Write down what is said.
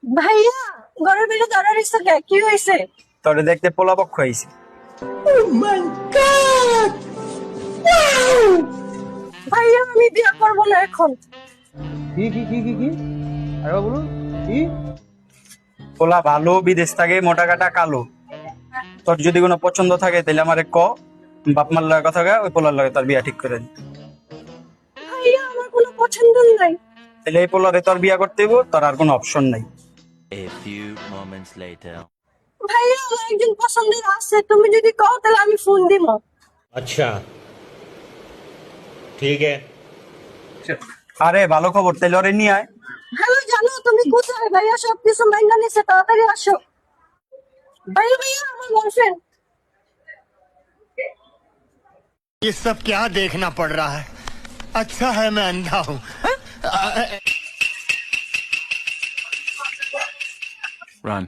ভাইয়া, ঘরের ভিতরে দাঁড়া রইছো কে? কি হয়েছে? তোরে দেখতে পোলাপক্ষ হয়েছে। ভাইয়া, আমি বিয়ে করবো না এখন। কি আরে বলুন কি? পোলা ভালো, বিদেশ থাকে, মোটা কাটা কালো। তোর যদি কোনো পছন্দ থাকে তাহলে আমারে ক, বাপ মার লগে কথা কয়ে ওই পোলার লগে তোর বিয়া ঠিক করে দি। ভাইয়া, আমার কোনো পছন্দ নাই। তাহলে এই পোলারে তোর বিয়া করতে হইব, তোর আর কোনো অপশন নাই। A few moments later. ভাইয়া, আমার একজন পছন্দের আছে, তুমি যদি কও তাহলে আমি ফোন দিব। अच्छा ठीक है। আরে ভালো খবর, তাহলে ওরে নিয়ে আয়। হ্যালো, জানো তুমি কোথায়? ভাইয়া সবকিছু মাইনা নিছে, তাড়াতাড়ি আসো। ভাইয়া ভাইয়া, আমার বয়ফ্রেন্ড। ये सब क्या देखना पड़ रहा है? अच्छा है मैं अंधा हूँ। Run.